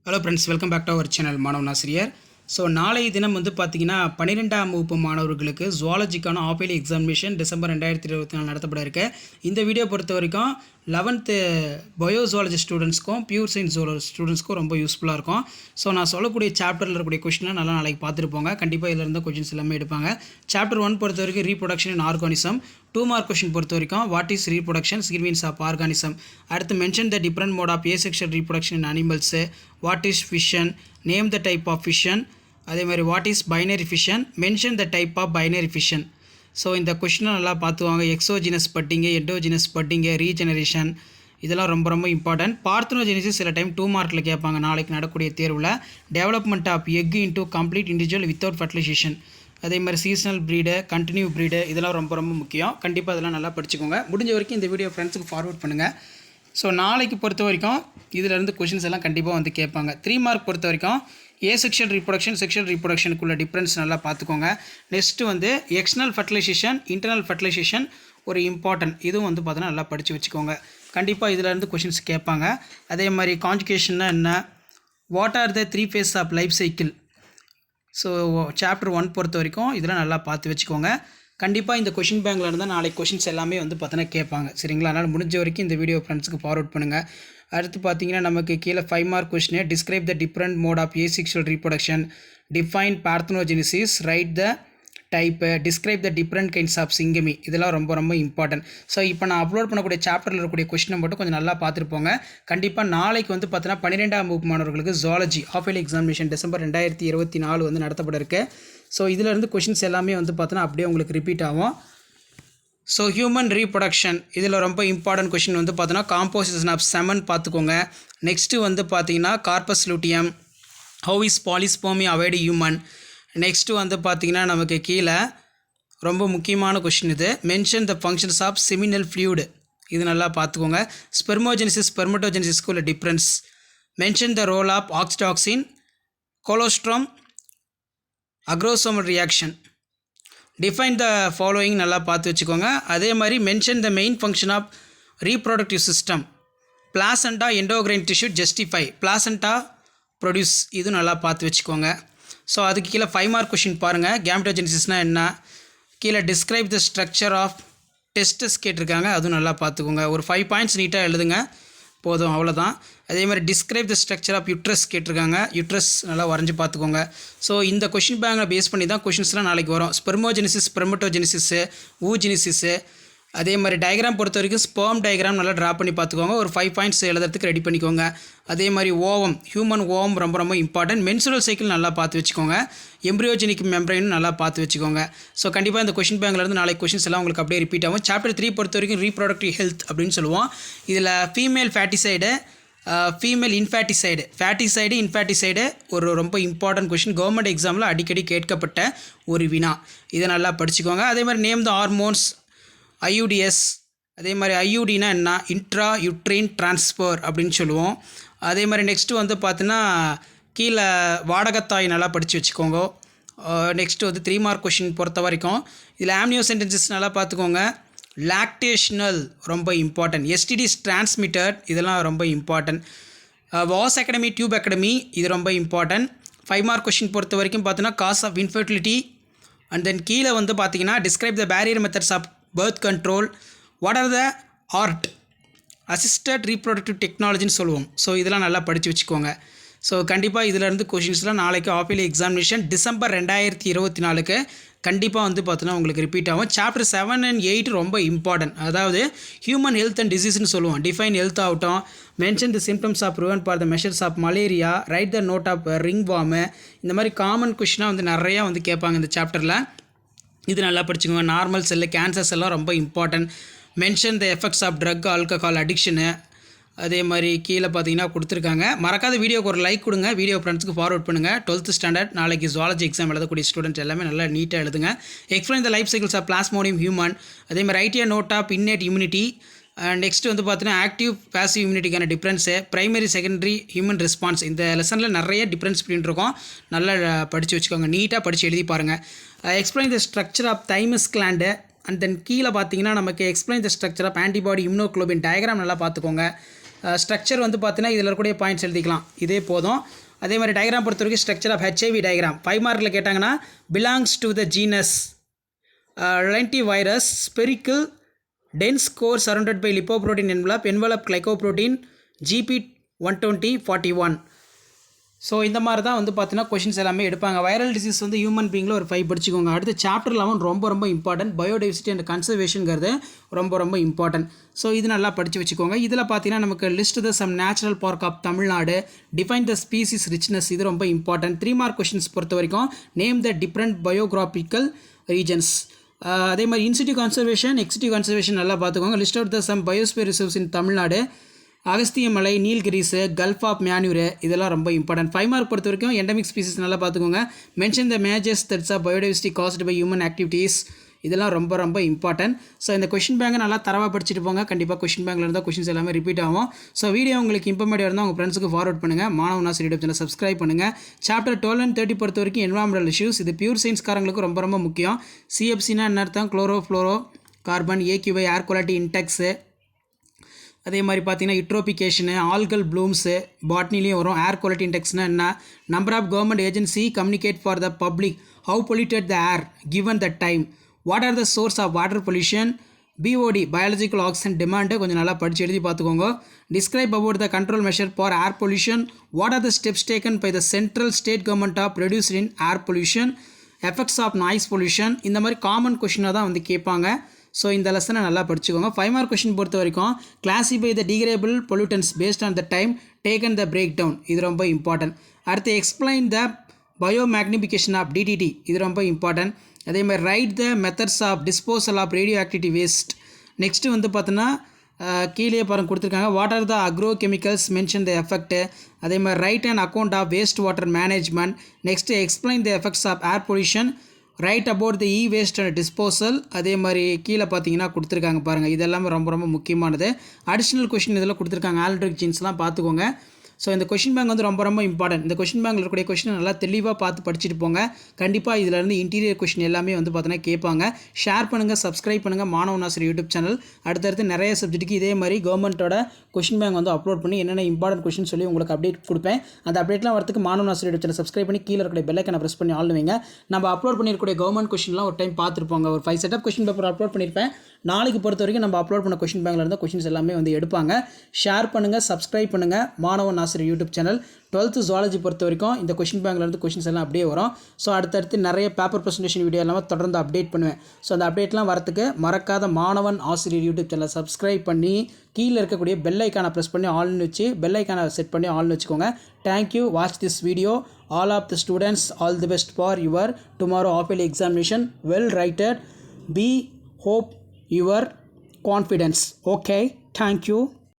Hello friends, welcome back to our channel மாணவன் ஆசிரியர். So நாளைய தினம் பார்த்தீங்கன்னா 12ஆம் வகுப்பு மாணவர்களுக்கு ஜுவாலஜிக்கான ஆஃப் எக்ஸாமினேஷன் டிசம்பர் 2024 நடத்தப்பட இருக்கு. இந்த வீடியோ பொறுத்த வரைக்கும் 11th பயோ ஜுவாலஜி ஸ்டூடெண்ட்ஸ்க்கும் பியூர் சயின்ஸ் ஜுவாலஜி ஸ்டூடெண்ட்ஸ்க்கும் ரொம்ப யூஸ்ஃபுல்லாக இருக்கும். ஸோ நான் சொல்லக்கூடிய சாப்டரில் இருக்கக்கூடிய கொஸ்டினை நல்லா நாளைக்கு பார்த்துட்டு போங்க. கண்டிப்பாக இதில் இருந்த கொஸ்டின்ஸ் எல்லாமே எடுப்பாங்க. சாப்டர் 1 பொறுத்த வரைக்கும் reproduction in organism. 2 mark question பொறுத்த வரைக்கும் what is reproduction, sequence of organism. அடுத்து mention the different mode of asexual reproduction in animals. What is fission, name the type of fission. அதே மாதிரி what is binary fission, mention the type of binary fission. So இந்த கொஸ்டினை நல்லா பார்த்துவாங்க. Exogenous budding, endogenous budding, regeneration, இதெல்லாம் ரொம்ப ரொம்ப important. Parthenogenesis சில டைம் 2 மார்க்கில் கேட்பாங்க நாளைக்கு நடக்கூடிய தேர்வில். Development of egg into complete individual without fertilization. அதே மாதிரி சீசனல் ப்ரீடு, கண்டினியூ ப்ரீடு, இதெல்லாம் ரொம்ப ரொம்ப முக்கியம். கண்டிப்பாக இதெல்லாம் நல்லா படிச்சுக்கோங்க. முடிஞ்ச வரைக்கும் இந்த வீடியோ ஃப்ரெண்ட்ஸுக்கு ஃபார்வர்ட் பண்ணுங்கள். ஸோ நாளைக்கு பொறுத்த வரைக்கும் இதிலேருந்து கொஷின்ஸ் எல்லாம் கண்டிப்பாக கேட்பாங்க. 3 மார்க் பொறுத்த வரைக்கும் ஏசெக்ஷுவல் ரீப்ரொடக்ஷன், செக்ஷுவல் ரீப்ரொடக்ஷனுக்குள்ள டிஃப்ரென்ஸ் நல்லா பார்த்துக்கோங்க. Next external fertilisation, internal fertilisation ஒரு இம்பார்ட்டன்ட். இதுவும் பார்த்தீங்கன்னா நல்லா படித்து வச்சுக்கோங்க. கண்டிப்பாக இதிலேருந்து கொஷின்ஸ் கேட்பாங்க. அதே மாதிரி கான்ஜுகேஷன்னா என்ன, what are the 3 phase of life cycle. So chapter 1 பொறுத்த வரைக்கும் இதெல்லாம் நல்லா பார்த்து வச்சுக்கோங்க. கண்டிப்பாக இந்த கொஷின் பேங்கில் இருந்தால் நாளைக்கு கொஷின்ஸ் எல்லாமே பார்த்தீங்கன்னா கேட்பாங்க. சரிங்களா? அதனால் முடிஞ்ச வரைக்கும் இந்த வீடியோ ஃப்ரெண்ட்ஸுக்கு ஃபார்வர்ட் பண்ணுங்கள். அடுத்து பார்த்தீங்கன்னா நமக்கு கீழே 5 mark question. Describe the different mode of asexual reproduction, define parthenogenesis, write the type, describe the different kinds of syngamy. இதெல்லாம் ரொம்ப ரொம்ப இம்பார்ட்டன்ட். ஸோ இப்போ நான் அப்லோட் பண்ணக்கூடிய சாப்டரில் இருக்கக்கூடிய கொஸ்டினை மட்டும் கொஞ்சம் நல்லா பார்த்துருப்போங்க. கண்டிப்பாக நாளைக்கு பார்த்தீங்கன்னா 12ஆம் வகுப்பு மாணவர்களுக்கு ஜுவாலஜி ஆஃப் எக்ஸாமினேஷன் டிசம்பர் 2024 நடத்தப்பட இருக்கு. ஸோ இதிலேருந்து கொஷின்ஸ் எல்லாமே பார்த்தீங்கன்னா அப்படியே உங்களுக்கு ரிப்பீட் ஆகும். ஸோ ஹியூமன் ரீப்ரொடக்ஷன் இதில் ரொம்ப இம்பார்ட்டன்ட் கொஷின் பார்த்தீங்கன்னா காம்போசிஷன் ஆஃப் செமன் பார்த்துக்கோங்க. நெக்ஸ்ட்டு பார்த்தீங்கன்னா corpus luteum, how is polyspermy avoid human. Next பார்த்தீங்கன்னா நமக்கு கீழே ரொம்ப முக்கியமான கொஷின் இது. Mention the functions of seminal fluid. இது நல்லா பார்த்துக்கோங்க. ஸ்பெர்மோஜெனிசிஸ், ஸ்பெர்மட்டோஜெனிசிஸ்க்கு உள்ள difference. Mention the role of oxytocin, colostrum, acrosomal reaction. Define the following நல்லா பார்த்து வச்சுக்கோங்க. அதே மாதிரி mention the main function of reproductive system. Placenta endocrine tissue justify, placenta produce. இது நல்லா பார்த்து வச்சுக்கோங்க. ஸோ அதுக்கு கீழே 5 மார்க் கொஷின் பாருங்கள். கேமெட்டோஜெனிசிஸ்னால் என்ன, கீழே describe the structure of testes கேட்டிருக்காங்க. அதுவும் நல்லா பார்த்துக்கோங்க. ஒரு 5 பாயிண்ட்ஸ் நீட்டாக எழுதுங்க போதும், அவ்வளோதான். அதே மாதிரி describe the structure of uterus கேட்டிருக்காங்க. யுட்ரஸ் நல்லா வரைஞ்சி பார்த்துக்கோங்க. ஸோ இந்த கொஷின் பேங்கை பேஸ் பண்ணி தான் கொஷின்ஸ்லாம் நாளைக்கு வரும். ஸ்பெர்மோஜெனிசிஸ், ஸ்பெர்மட்டோஜெனிசிஸு, ஊஜெனிசிஸு. அதே மாதிரி டயக்ராம் பொறுத்த வரைக்கும் ஸ்பெர்ம் டயக்ராம் நல்லா ட்ரா பண்ணி பார்த்துக்கோங்க. ஒரு 5 பாயிண்ட்ஸ் எழுதுறதுக்கு ரெடி பண்ணிக்கோங்க. அதே மாதிரி ஓவம், ஹியூமன் ஓவம் ரொம்ப ரொம்ப இம்பார்ட்டன்ட். மென்சுரல் சைக்கிள் நல்லா பார்த்து வச்சுக்கோங்க. எம்ப்ரியோஜெனிக் மெம்பரைனும் நல்லா பார்த்து வச்சுக்கோங்க. ஸோ கண்டிப்பாக இந்த கொஷின் பேங்க்லேருந்து நாளைக்கு கொஷின்ஸ் எல்லாம் உங்களுக்கு அப்படியே ரிப்பீட் ஆகும். சாப்டர் 3 பொறுத்த வரைக்கும் ரீப்ரொடக்டிவ் ஹெல்த் அப்படின்னு சொல்லுவோம். இதில் ஃபீமேல் ஃபேட்டிசைடு, ஃபீமேல் இன்ஃபேட்டிசைடு, ஃபேட்டிசைடு, இன்ஃபேட்டிசைடு ஒரு ரொம்ப இம்பார்ட்டன்ட் கொஷின். கவர்மெண்ட் எக்ஸாமில் அடிக்கடி கேட்கப்பட்ட ஒரு வினா. இதை நல்லா படிச்சுக்கோங்க. அதே மாதிரி நேம் த ஹார்மோன்ஸ், ஐயூடிஎஸ். அதே மாதிரி ஐயூடினா என்ன, இன்ட்ரா யுட்ரைன் டிரான்ஸ்ஃபர் அப்படின்னு சொல்லுவோம். அதே மாதிரி நெக்ஸ்ட்டு பார்த்தீங்கன்னா கீழே வாடகத்தாய் நல்லா படித்து வச்சுக்கோங்க. நெக்ஸ்ட்டு 3 மார்க் கொஷின் பொறுத்த வரைக்கும் இதில் ஆம்னியோ சென்டென்சஸ் நல்லா பார்த்துக்கோங்க. லாக்டேஷனல் ரொம்ப இம்பார்ட்டன்ட். எஸ்டிடிஸ் டிரான்ஸ்மிட்டட், இதெல்லாம் ரொம்ப important. Vasectomy, tubectomy, இது ரொம்ப இம்பார்ட்டன்ட். 5 மார்க் கொஷின் பொறுத்த வரைக்கும் பார்த்தீங்கன்னா cause of infertility. And then கீழே பார்த்தீங்கன்னா describe the barrier methods of birth control. What are the ART, assisted reproductive டெக்னாலஜின்னு சொல்லுவோம். ஸோ இதெல்லாம் நல்லா படித்து வச்சுக்கோங்க. ஸோ கண்டிப்பாக இதிலேருந்து கொஷின்ஸ்லாம் நாளைக்கு ஆஃப் எக்ஸாமினேஷன் டிசம்பர் 2024 கண்டிப்பாக பார்த்தீங்கன்னா உங்களுக்கு ரிப்பீட் ஆகும். சாப்டர் 7 and 8 ரொம்ப இம்பார்ட்டன்ட். அதாவது ஹியூமன் ஹெல்த் அண்ட் டிசீஸ்னு சொல்லுவோம். டிஃபைன் ஹெல்த் ஆகட்டும், mention the symptoms of prevent for the measures of malaria, write the note of ringworm. இந்த மாதிரி காமன் கொஷினாக நிறையா கேட்பாங்க இந்த சாப்டரில். இது நல்லா படிச்சுக்கோங்க. நார்மல் செல்லு, கேன்சர்ஸ் எல்லாம் ரொம்ப important. Mention the effects of drug, alcohol அடிக்ஷனு. அதே மாதிரி கீழே பார்த்தீங்கன்னா கொடுத்துருக்காங்க. மறக்காத வீடியோக்கு ஒரு லைக் கொடுங்க. வீடியோ ஃப்ரெண்ட்ஸுக்கு ஃபார்வர்ட் பண்ணுங்கள். 12th ஸ்டாண்டர்ட் நாளைக்கு ஜுவாலஜி எக்ஸாம் எழுதக்கூடிய ஸ்டூடெண்ட்ஸ் எல்லாமே நல்லா நீட்டாக எழுதுங்க. Explain the life cycles of plasmodium human. அதே மாதிரி write note of innate immunity. Next பார்த்தீங்கன்னா ஆக்டிவ் பாசிவ் இம்யூனிட்டிக்கான difference, primary secondary human response. இந்த லெசனில் நிறைய டிஃப்ரென்ஸ் பண்ணிட்டு இருக்கோம். நல்லா படித்து வச்சுக்கோங்க. நீட்டாக படித்து எழுதி பாருங்கள். Explain the structure of thymus gland. And then கீழே பார்த்தீங்கன்னா நமக்கு explain the structure of antibody immunoglobin diagram நல்லா பார்த்துக்கோங்க. ஸ்ட்ரக்சர் வந்து பார்த்தீங்கன்னா இதில் இருக்கக்கூடிய பாயிண்ட்ஸ் எழுதிக்கலாம், இதே போதும். அதே மாதிரி டயக்ராம் பொறுத்த வரைக்கும் ஸ்ட்ரக்சர் ஆஃப் ஹெச்ஐவி டயக்ராம் 5 மார்க்கில் கேட்டாங்கன்னா belongs to the genus lentivirus spherical dense core surrounded by lipoprotein envelope glycoprotein GP12041. So இந்த மாதிரி தான் வந்து பார்த்தீங்கன்னா கொஷின்ஸ் எல்லாமே எடுப்பாங்க. வைரல் டிசீஸ் வந்து ஹியூமன் பீங்கில் ஒரு 5 படிச்சுக்கோங்க. அடுத்து சாப்டர் 11 ரொம்ப இம்பார்ட்டன்ட், பயோடைவர்சிட்டி அண்ட் கன்சர்வேஷனுங்கிறது ரொம்ப இம்பார்ட்டன்ட். ஸோ இது நல்லா படித்து வச்சுக்கோங்க. இதில் பார்த்தீங்கன்னா நமக்கு list the some natural park of Tamil Nadu, define the species richness, இது ரொம்ப இம்பார்ட்டன்ட். 3 மார்க் கொஷின்ஸ் பொறுத்த வரைக்கும் name the different biographical regions. அதே மாதிரி இன்சிட்டிவ் கன்சர்வேஷன் எக்ஸிட்டிவ் கன்சர்வேஷன் நல்லா பார்த்துக்கோங்க. List out the some biosphere reserves in Tamil Nadu, Agasthiyamalai, Nilgiris, gulf of Mannar, இதெல்லாம் ரொம்ப இம்பார்ட்டன்ட். 5 மார்க் பொறுத்த வரைக்கும் எண்டமிக் ஸ்பீசிஸ் நல்லா பார்த்துக்கோங்க. Mention the major threats of biodiversity caused by human activities, இதெல்லாம் ரொம்ப இம்பார்ட்டன்ட். ஸோ இந்த கொஷின் பேங்கை நல்லா தரவாக படிச்சுட்டு போங்க. கண்டிப்பாக கொஷின் பேங்கில் இருந்தால் கொஷின்ஸ் எல்லாமே ரிப்பீட் ஆகும். ஸோ வீடியோ உங்களுக்கு இம்பார்ட்டன்ட் இருந்தால் உங்கள் ஃப்ரெண்ட்ஸுக்கு ஃபார்வர்ட் பண்ணுங்கள். மாணவன் ஆசிரியர் யூடியூப் சேனல் சப்ஸ்கிரைப் பண்ணுங்கள். சாப்டர் 12 and 30 பொறுத்த வரைக்கும் என்வரான்மெண்டல் இஷ்யூஸ், இது பியூர் சயின்ஸ்காரங்களுக்கு ரொம்ப முக்கியம். சிஎஃப்சினா என்ன அர்த்தம், chloro fluoro carbon, AQI air quality index, அதே மாதிரி பார்த்தீங்கன்னா யூட்ரோபிகேஷனு, ஆல்கல் ப்ளூம்ஸு, பாட்னிலையும் வரும். ஏர் குவாலிட்டி இன்டெக்ஸ்னால் என்ன, number of government agency communicate for the public, how polluted the air given the time, what are the source of water pollution, BOD biological oxygen demand கொஞ்சம் நல்லா படித்து எழுதி பார்த்துக்கோங்க. Describe about the control measure for air pollution, what are the steps taken by the central state government of reduced in air pollution, effects of noise pollution. இந்த மாதிரி common கொஷினாக தான் வந்து கேட்பாங்க. ஸோ இந்த லெசனை நல்லா படிச்சுக்கோங்க. 5 மார்க் கொஷின் பொறுத்த வரைக்கும் classify the degradable pollutants based on the time taken the break down, இது ரொம்ப இம்பார்ட்டன்ட். அடுத்து explain the biomagnification of DDT, இது ரொம்ப இம்பார்ட்டன்ட். அதே மாதிரி write the methods of disposal of radio activity waste. Next வந்து பார்த்தோன்னா கீழே பாருங்க கொடுத்துருக்காங்க, what are the agro chemicals mention the effect. அதே மாதிரி write and account of waste water management. Next explain the effects of air pollution, right about the E waste and disposal. அதே மாதிரி கீழே பார்த்தீங்கன்னா கொடுத்துருக்காங்க பாருங்கள், இதெல்லாமே ரொம்ப முக்கியமானது. அடிஷ்னல் கொஷின் இதெல்லாம் கொடுத்துருக்காங்க, ஆல்ட்ரிக் ஜீன்ஸ்லாம் பார்த்துக்கோங்க. ஸோ இந்த கொஷின் பேங்க் வந்து ரொம்ப இம்பார்ட்டன்ட். இந்த கொஷின் பேங்கில் இருக்கக்கூடிய கொஷினை நல்லா தெளிவாக பார்த்து படிச்சுட்டு போங்க. கண்டிப்பாக இதிலேருந்து இன்டீரியர் கொஷின் எல்லாமே வந்து பார்த்தீங்கன்னா கேட்பாங்க. ஷேர் பண்ணுங்கள், சப்ஸ்கிரைப் பண்ணுங்கள் மாணவன் ஆசிரியர் யூடியூப் சேனல். அடுத்தடுத்து நிறைய சப்ஜெக்ட்டுக்கு இதே மாதிரி கவர்மெண்ட்டோட கொஷின் பேங்க் வந்து அப்லோட் பண்ணி என்னென்ன இம்பார்ட்டன்ட் கொஷின் சொல்லி உங்களுக்கு அப்டேட் கொடுப்பேன். அந்த அப்டேட்லாம் வரதுக்கு மாணவன் ஆசிரியர் யூடியூப் சேனல் சப்ஸ்கிரைப் பண்ணி கீழே இருக்கக்கூடிய பெல் ஐக்கானை ப்ரெஸ் பண்ணி ஆல் வைங்க. நம்ம அப்லோட் பண்ணியிருக்கக்கூடிய கவர்மெண்ட் கொஷின்லாம் ஒரு டைம் பார்த்துருப்பாங்க. ஒரு 5 set of question paper upload பண்ணியிருப்பேன். நாளைக்கு பொறுத்த வரைக்கும் நம்ம அப்லோட் பண்ண கொஷின் பேங்கில் இருந்தால் கொஷின்ஸ் எல்லாமே வந்து எடுப்பாங்க. ஷேர் பண்ணுங்கள், சப்ஸ்கிரைப் பண்ணுங்கள் மாணவன் ஆசிரியர் யூடியூப் சேனல். 12th ஜுவாலஜி பொறுத்த வரைக்கும் இந்த கொஷின் பேங்க்லேருந்து கொஷின்ஸ் எல்லாம் அப்படியே வரும். ஸோ அடுத்தடுத்து நிறைய பேப்பர் ப்ரெசன்டேஷன் வீடியோ எல்லாமே தொடர்ந்து அப்டேட் பண்ணுவேன். ஸோ அந்த அப்டேட்லாம் வரத்துக்கு மறக்காத மாணவன் ஆசிரியர் யூடியூப் சேனலை சப்ஸ்கிரைப் பண்ணி கீழே இருக்கக்கூடிய பெல் ஐக்கானை ப்ரெஸ் பண்ணி ஆல்னு வச்சு பெல் ஐக்கானை செட் பண்ணி ஆல்னு வச்சுக்கோங்க. Thank you, watch this video. All of the students, all the best for your tomorrow half-yearly examination. Well written. Be hope your confidence. Okay, thank you.